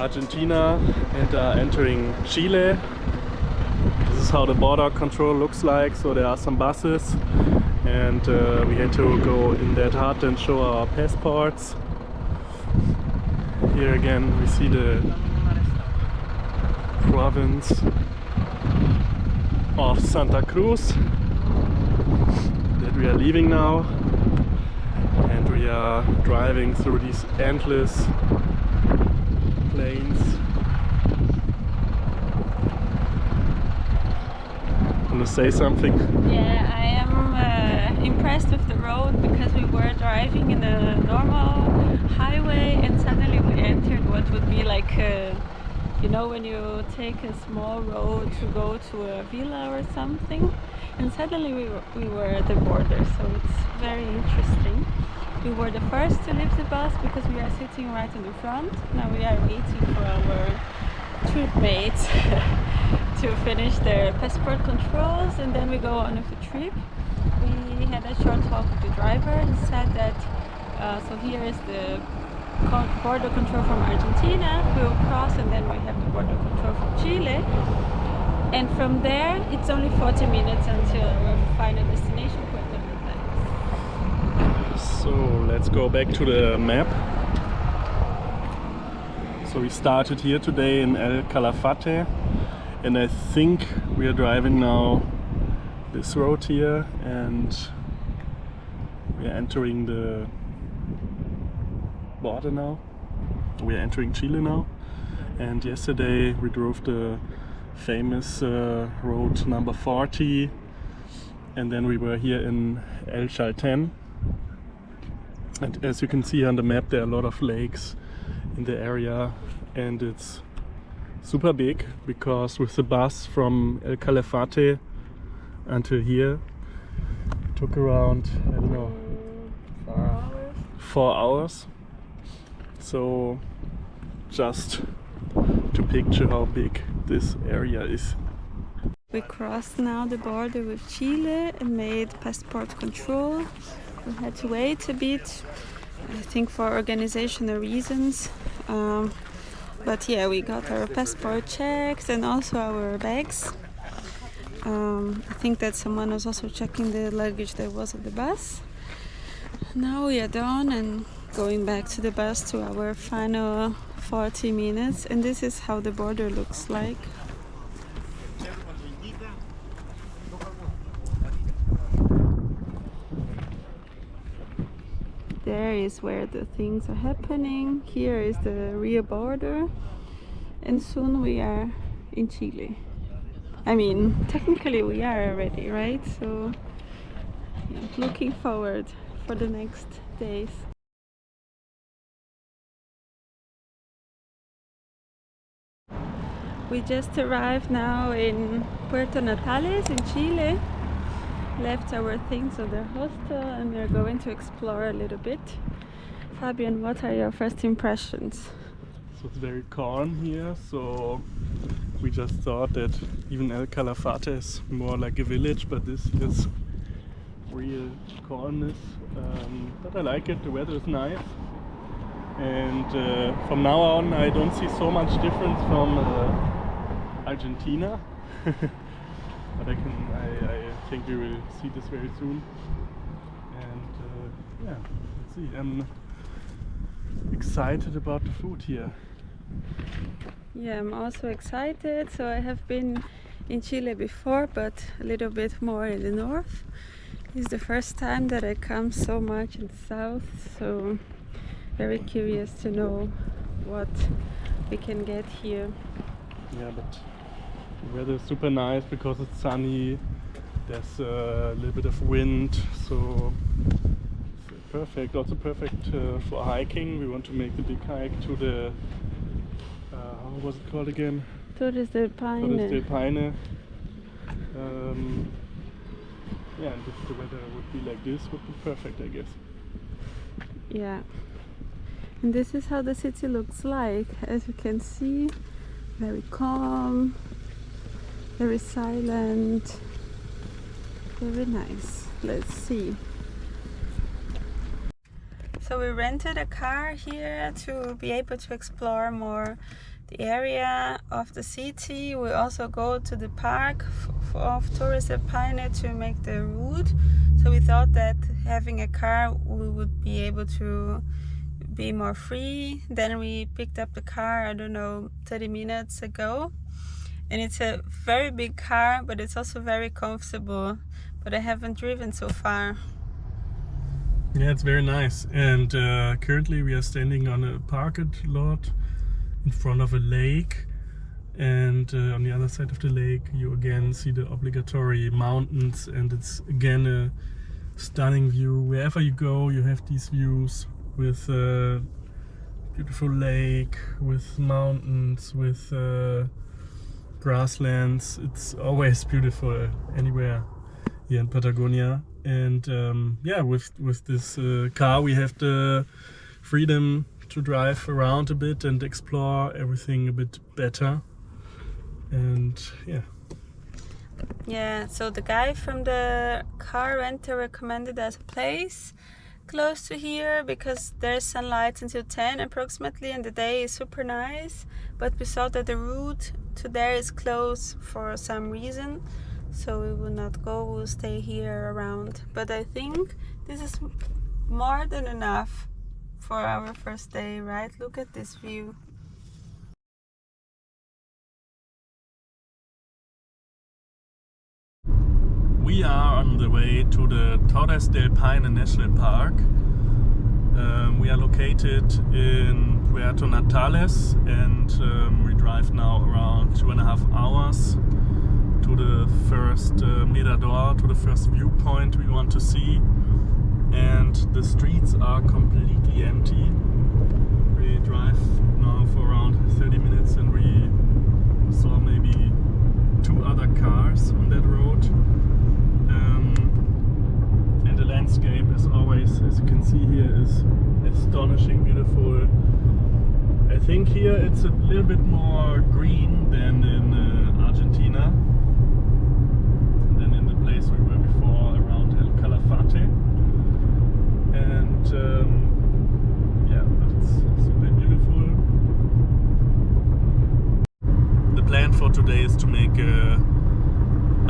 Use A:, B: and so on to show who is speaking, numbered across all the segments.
A: Argentina and are entering Chile. This is how the border control looks like. So there are some buses and we had to go in that hut and show our passports. Here again we see the province of Santa Cruz that we are leaving now, and we are driving through these endless plains. Want to say something?
B: Yeah, I am impressed with the road, because we were driving in a normal highway and suddenly we entered what would be like you know, when you take a small road to go to a villa or something, and suddenly we were at the border, so it's very interesting. We were the first to leave the bus because we are sitting right in the front. Now we are waiting for our trip mates to finish their passport controls, and then we go on with the trip. We had a short talk with the driver. He said that so here is the border control from Argentina, we will cross, and then we have the border control from Chile, and from there it's only 40 minutes until our final destination, Puerto Natales.
A: So let's go back to the map. So we started here today in El Calafate, and I think we are driving now this road here, and we are entering the border now. We are entering Chile now, and yesterday we drove the famous road number 40, and then we were here in El Chalten, and as you can see on the map there are a lot of lakes in the area, and it's super big, because with the bus from El Calafate until here it took around, I don't know,
B: 4 hours.
A: 4 hours. So just to picture how big this area is.
B: We crossed now the border with Chile and made passport control. We had to wait a bit, I think for organizational reasons. But yeah, we got our passport checked and also our bags. I think that someone was also checking the luggage that was at the bus. Now we are done and going back to the bus to our final 40 minutes, and this is how the border looks like. There is where the things are happening. Here is the real border, and soon we are in Chile. I mean, technically we are already, right? So yeah, looking forward for the next days. We just arrived now in Puerto Natales in Chile, left our things at the hostel, and we're going to explore a little bit. Fabian, what are your first impressions?
A: So it's very calm here, so we just thought that even El Calafate is more like a village, but this is real calmness. But I like it, the weather is nice, and from now on I don't see so much difference from Argentina. But I think we will see this very soon, and yeah, let's see. I'm excited about the food here.
B: Yeah, I'm also excited. So I have been in Chile before, but a little bit more in the north. It's the first time that I come so much in the south, so very curious to know what we can get here.
A: Yeah, but the weather is super nice because it's sunny. There's a little bit of wind, so it's perfect. Also perfect for hiking. We want to make the big hike to the how was it called again?
B: Torres del Paine.
A: Torres del Paine. Yeah, and if the weather would be like this, would be perfect, I guess.
B: Yeah, and this is how the city looks like. As you can see, very calm, very silent, very nice. Let's see. So we rented a car here to be able to explore more the area of the city. We also go to the park of Torres and Paine to make the route. So we thought that having a car we would be able to be more free. Then we picked up the car, I don't know, 30 minutes ago. And it's a very big car, but it's also very comfortable. But I haven't driven so far.
A: Yeah, it's very nice. And currently we are standing on a parking lot in front of a lake. And on the other side of the lake you again see the obligatory mountains, and it's again a stunning view. Wherever you go you have these views with a beautiful lake, with mountains, with grasslands. It's always beautiful anywhere here in Patagonia. And yeah, with this car we have the freedom to drive around a bit and explore everything a bit better. And
B: yeah, so the guy from the car rental recommended us a place close to here because there's sunlight until 10 approximately, and the day is super nice. But we saw that the route to there is closed for some reason, so we will not go. We'll stay here around. But I think this is more than enough for our first day, right? Look at this view.
A: we are on the way to the Torres del Paine National Park. We are located in Puerto Natales, and we drive now around 2.5 hours to the first mirador, to the first viewpoint we want to see. And the streets are completely empty. We drive now for around 30 minutes and we saw maybe 2 other cars on that road. And the landscape, as always, as you can see here, is astonishing beautiful. I think here it's a little bit more green than in Argentina, than in the place we were before around El Calafate. And yeah, but it's super beautiful. The plan for today is to make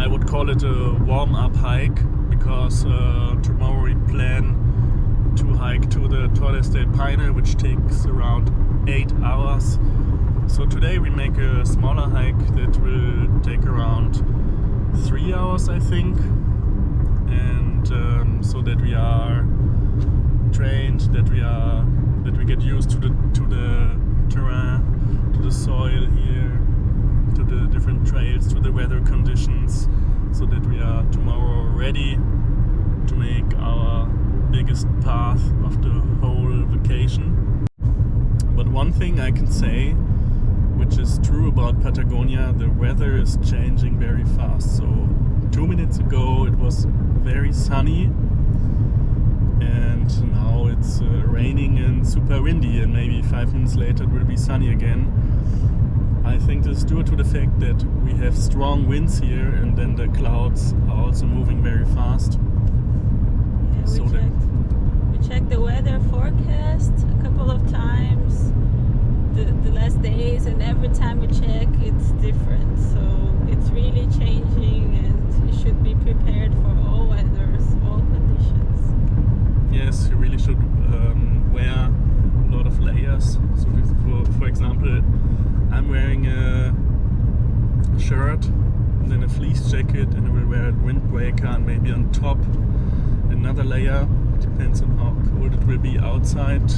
A: I would call it a warm-up hike, because tomorrow we plan to hike to the Torres del Paine, which takes around 8 hours. So today we make a smaller hike that will take around 3 hours, I think, and so that we are trained, that we get used to the terrain, to the soil here, to the different trails, to the weather conditions, so that we are tomorrow ready to make our biggest path of the whole vacation. But one thing I can say, which is true about Patagonia, the weather is changing very fast. So 2 minutes ago it was very sunny, and now it's raining and super windy, and maybe 5 minutes later it will be sunny again. I think this is due to the fact that we have strong winds here, and then the clouds are also moving very fast.
B: Yeah,
A: So
B: we checked the weather forecast a couple of times the last days, and every time we check it's different. So it's really changing, and you should be prepared for all weathers, all conditions.
A: Yes, you really should wear a lot of layers. So for example, I'm wearing a shirt and then a fleece jacket, and I will wear a windbreaker, and maybe on top another layer. It depends on how cold it will be outside.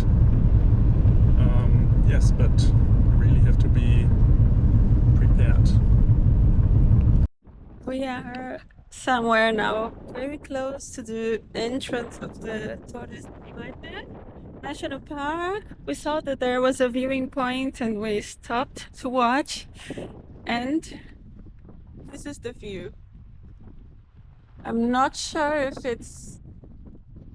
A: Yes, but you really have to be prepared.
B: We are somewhere now very close to the entrance of the Torres del Paine National Park. We saw that there was a viewing point and we stopped to watch, and this is the view. I'm not sure if it's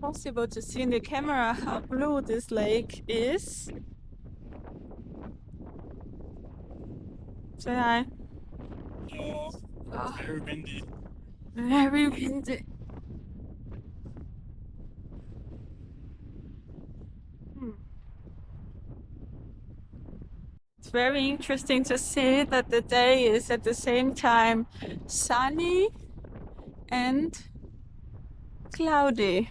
B: possible to see in the camera how blue this lake is. Say hi. Oh,
A: Very windy.
B: very windy. It's very interesting to see that the day is at the same time sunny and cloudy.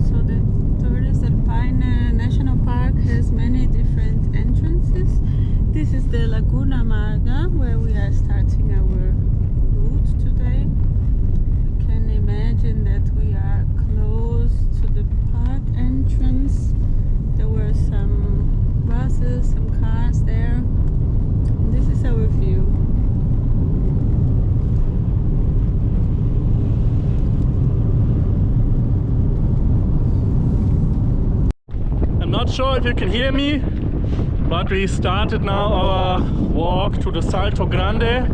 B: So the Torres del Paine National Park has many different entrances. This is the Laguna Marga where we are starting our route today. You can imagine that we are close to the park entrance. There were some buses, some cars there. This is our view.
A: I'm not sure if you can hear me, but we started now our walk to the Salto Grande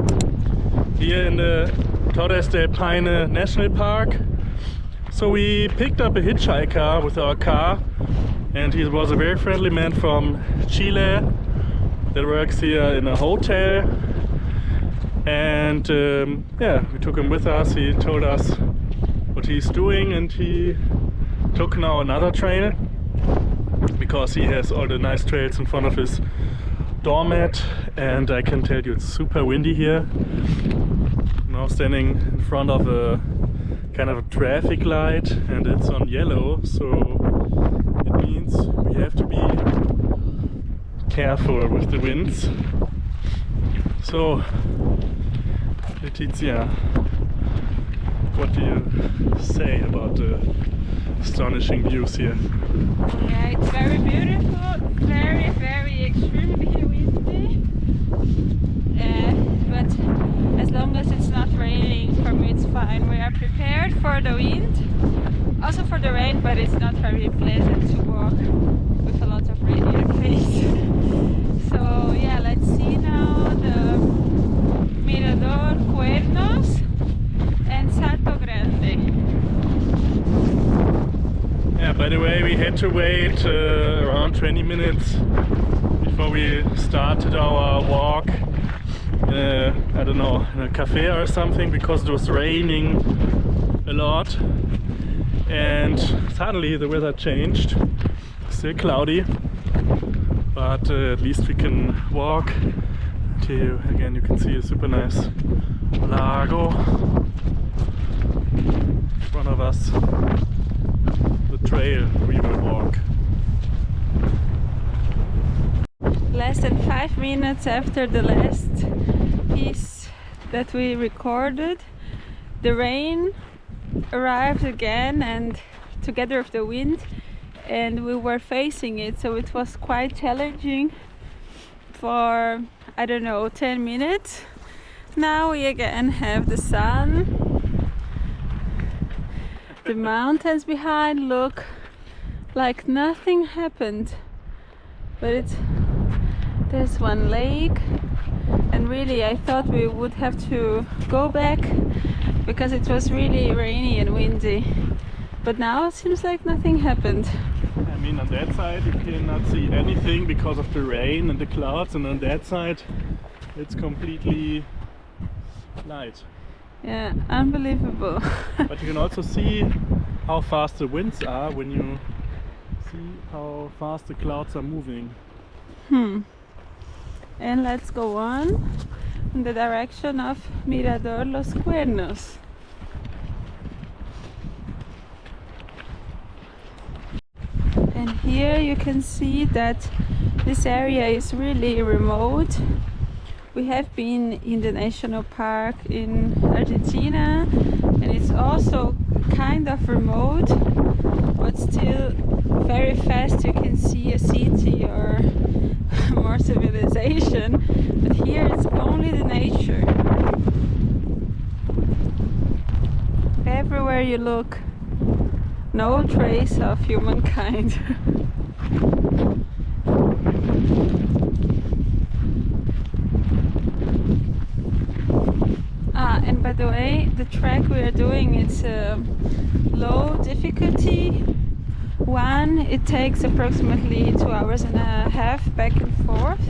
A: here in the Torres del Paine National Park. So we picked up a hitchhiker with our car, and he was a very friendly man from Chile that works here in a hotel. And yeah, we took him with us. He told us what he's doing, and he took now another trail because he has all the nice trails in front of his doormat. And I can tell you it's super windy here. I'm now standing in front of a kind of a traffic light, and it's on yellow, so it means we have to be careful with the winds. So, Letizia, what do you say about the astonishing views here?
B: Yeah, it's very beautiful, very, very extremely windy. But as long as it's not raining, for me it's fine. We are prepared for the wind, also for the rain, but it's not very pleasant to walk with a lot of rain in your face. So yeah, let's see now the Mirador Cuernos and Salto Grande.
A: Yeah, by the way, we had to wait around 20 minutes before we started our walk. I don't know, in a cafe or something, because it was raining a lot, and suddenly the weather changed. Still cloudy, but at least we can walk. Here again you can see a super nice lago in front of us, the trail we will walk.
B: Less than 5 minutes after the last piece that we recorded, the rain arrived again, and together with the wind, and we were facing it, so it was quite challenging for, I don't know, 10 minutes. Now we again have the sun, the mountains behind look like nothing happened, but there's one lake, and really I thought we would have to go back because it was really rainy and windy, but now it seems like nothing happened.
A: I mean, on that side you cannot see anything because of the rain and the clouds, and on that side it's completely light.
B: Yeah, unbelievable.
A: But you can also see how fast the winds are when you see how fast the clouds are moving.
B: And let's go on in the direction of Mirador Los Cuernos. And here you can see that this area is really remote. We have been in the national park in Argentina, and it's also kind of remote, but still very fast you can see a city or more civilization. But here it's only the nature. Everywhere you look, no trace of humankind. And by the way, the track we are doing, it's low difficulty 1. It takes approximately 2 hours and a half back and forth.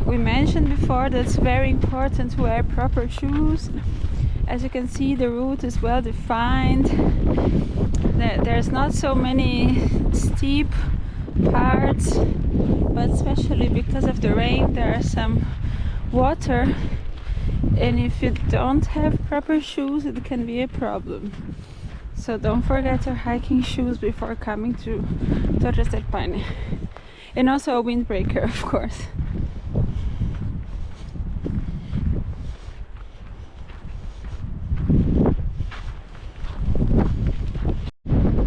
B: We mentioned before that it's very important to wear proper shoes As you can see, the route is well defined. There's not so many steep parts, but especially because of the rain there are some water, and if you don't have proper shoes it can be a problem. So don't forget your hiking shoes before coming to Torres del Paine. And also a windbreaker, of course.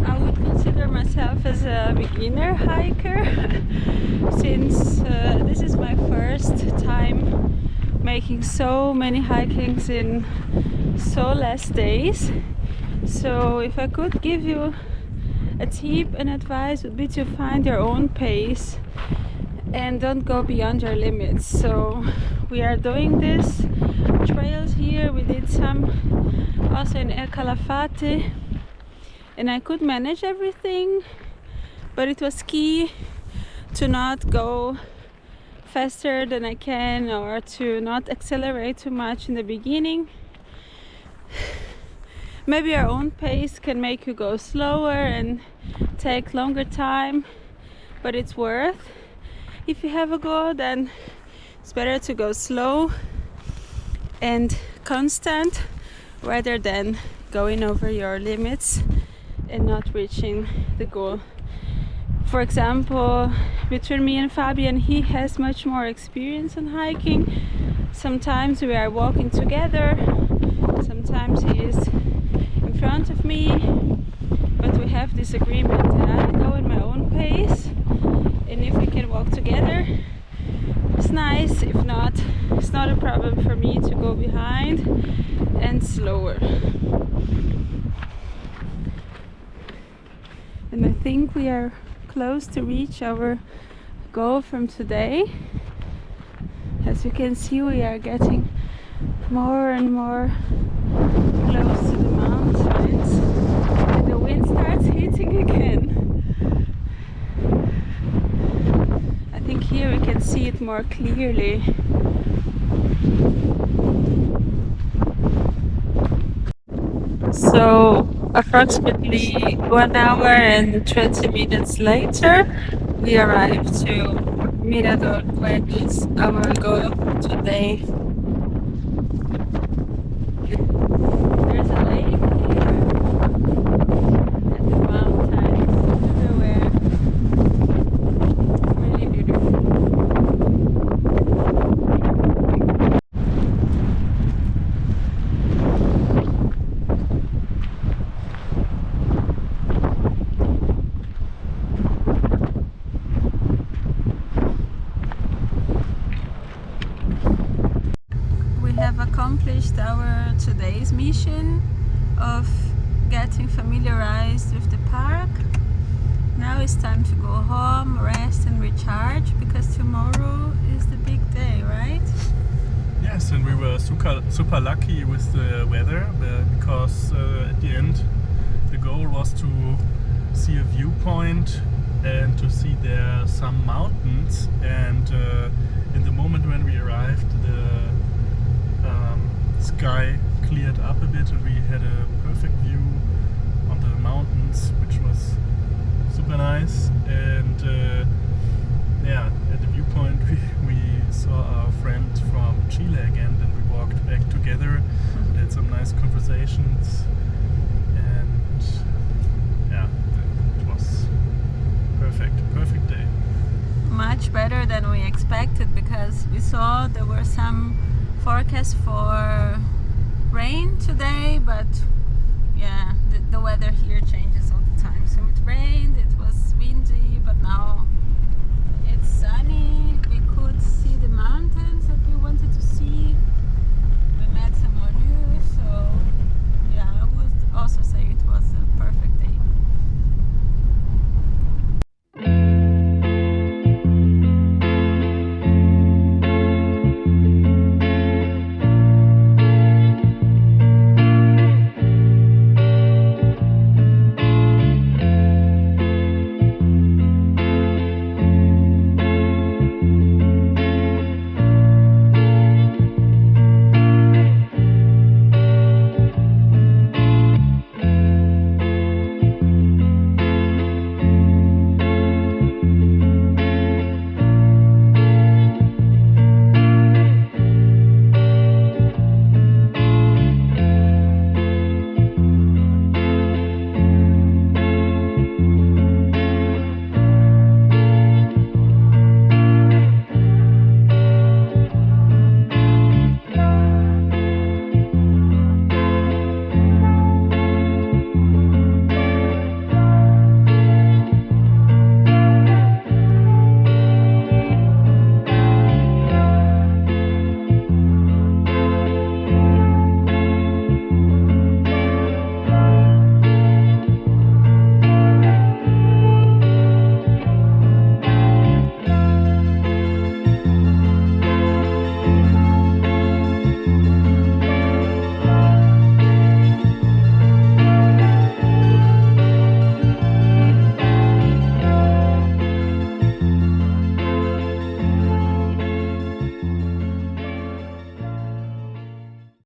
B: I would consider myself as a beginner hiker since this is my first time making so many hikings in so less days. So if I could give you a tip and advice, would be to find your own pace and don't go beyond your limits. So we are doing this trails here. We did some also in El Calafate, and I could manage everything, but it was key to not go faster than I can or to not accelerate too much in the beginning. Maybe your own pace can make you go slower and take longer time, but it's worth. If you have a goal, then it's better to go slow and constant rather than going over your limits and not reaching the goal. For example, between me and Fabian, he has much more experience in hiking. Sometimes we are walking together, sometimes he is in front of me, but we have this agreement that I go in my own pace, and if we can walk together it's nice. If not, it's not a problem for me to go behind and slower. And I think we are close to reach our goal from today. As you can see, we are getting more and more close to the mountains, and the wind starts hitting again. I think here we can see it more clearly. So approximately 1 hour and 20 minutes later we arrived to Mirador Cuernos, our goal for today. There's a lake here and the mountains everywhere. Really beautiful. We have accomplished our today's mission of getting familiarized with the park. Now it's time to go home, rest and recharge, because tomorrow is the big day, right?
A: Yes, and we were super lucky with the weather because at the end the goal was to see a viewpoint and to see there some mountains, and in the moment when we arrived the sky cleared up a bit and we had a perfect view on the mountains, which was super nice. And yeah, at the viewpoint we saw our friend from Chile again, and we walked back together and had some nice conversations, and yeah, it was perfect day.
B: Much better than we expected, because we saw there were some forecasts for rain today, but yeah, the weather here changes all the time. So it rained, it was windy, but now it's sunny. We could see the mountains that we wanted to see. We met some more news, so yeah, I would also say